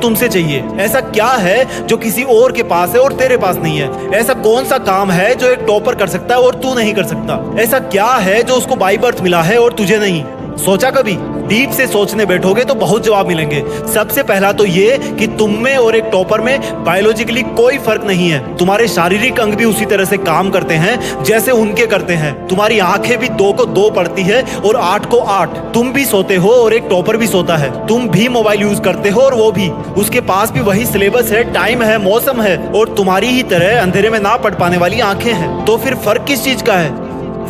तुमसे चाहिए? ऐसा क्या है जो किसी और के पास है और तेरे पास नहीं है? ऐसा कौन सा काम है जो एक टॉपर कर सकता है और तू नहीं कर सकता? ऐसा क्या है जो उसको बाय बर्थ मिला है और तुझे नहीं? सोचा कभी? डीप से सोचने बैठोगे तो बहुत जवाब मिलेंगे। सबसे पहला तो ये कि तुम में और एक टॉपर में बायोलॉजिकली कोई फर्क नहीं है। तुम्हारे शारीरिक अंग भी उसी तरह से काम करते हैं जैसे उनके करते हैं। तुम्हारी आंखें भी 2 को 2 पढ़ती है और 8 को 8। तुम भी सोते हो और एक टॉपर भी सोता है। तुम भी मोबाइल यूज करते हो और वो भी। उसके पास भी वही सिलेबस है, टाइम है, मौसम है और तुम्हारी ही तरह अंधेरे में ना पढ़ पाने वाली आंखें हैं। तो फिर फर्क किस चीज का है?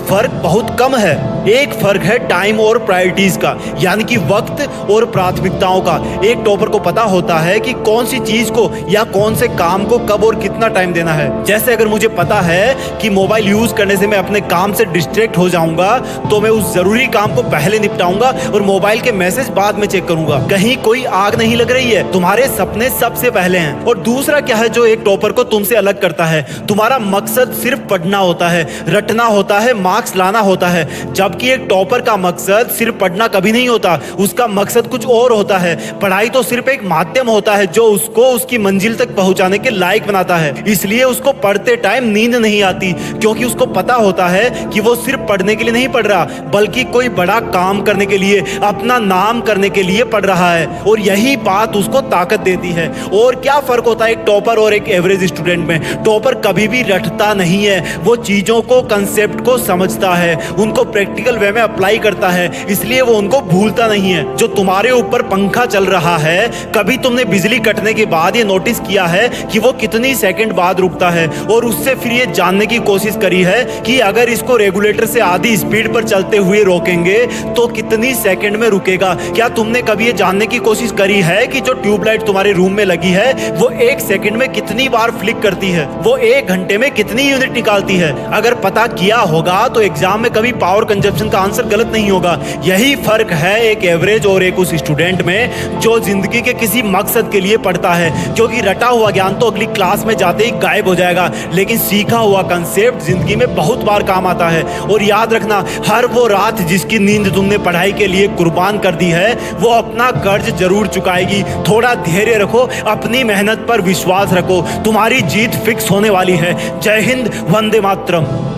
फर्क बहुत कम है। एक फर्क है टाइम और प्रायोरिटीज का, यानी कि वक्त और प्राथमिकताओं का। एक टॉपर को पता होता है कि कौन सी चीज को या कौन से काम को कब और कितना टाइम देना है। जैसे अगर मुझे पता है कि मोबाइल यूज करने से मैं अपने काम से डिस्ट्रैक्ट हो जाऊंगा तो मैं उस जरूरी काम को पहले निपटाऊंगा और मोबाइल के मैसेज बाद में चेक करूंगा। कहीं कोई आग नहीं लग रही है, तुम्हारे सपने सबसे पहले हैं। और दूसरा क्या है जो एक टॉपर को तुमसे अलग करता है? तुम्हारा मकसद सिर्फ पढ़ना होता है, रटना होता है, मार्क्स लाना होता है। जबकि एक टॉपर का मकसद सिर्फ पढ़ना कभी नहीं होता, उसका मकसद कुछ और होता है। पढ़ाई तो सिर्फ एक माध्यम होता है जो उसको उसकी मंजिल तक पहुंचाने के लायक बनाता है। इसलिए उसको पढ़ते टाइम नींद नहीं आती, क्योंकि उसको पता होता है कि वो सिर्फ पढ़ने के लिए नहीं पढ़ रहा, बल्कि कोई बड़ा काम करने के लिए, अपना नाम करने के लिए पढ़ रहा है। और यही बात उसको ताकत देती है। और क्या फर्क होता है एक टॉपर और एक एवरेज स्टूडेंट में? टॉपर कभी भी रटता नहीं है, वो चीजों को, कंसेप्ट को समझता है, उनको प्रैक्टिकल वे में अप्लाई करता है, इसलिए वो उनको भूलता नहीं है। जो तुम्हारे ऊपर पंखा चल रहा है, कभी तुमने बिजली कटने के बाद ये नोटिस किया है कि वो कितनी सेकंड बाद रुकता है? और उससे फिर ये जानने की कोशिश करी है कि अगर इसको रेगुलेटर से आधी स्पीड पर चलते हुए रोकेंगे तो कितनी सेकंड में रुकेगा? क्या तुमने कभी ये जानने की कोशिश करी है कि जो ट्यूबलाइट तुम्हारे रूम में लगी है वो 1 सेकंड में कितनी बार फ्लिक करती है? वो 1 घंटे में कितनी यूनिट निकालती है? अगर पता किया होगा तो एग्जाम में कभी पावर कंजप्शन का आंसर गलत नहीं होगा। यही फर्क है एक एवरेज और एक उस स्टूडेंट में जो जिंदगी के किसी मकसद के लिए पढ़ता है। क्योंकि रटा हुआ ज्ञान तो अगली क्लास में जाते ही गायब हो जाएगा, लेकिन सीखा हुआ कंसेप्ट जिंदगी में बहुत बार काम आता है। और याद रखना, हर वो रात जिसकी नींद तुमने पढ़ाई के लिए कुर्बान कर दी है वो अपना कर्ज जरूर चुकाएगी। थोड़ा धैर्य रखो, अपनी मेहनत पर विश्वास रखो, तुम्हारी जीत फिक्स होने वाली है। जय हिंद, वंदे मातरम।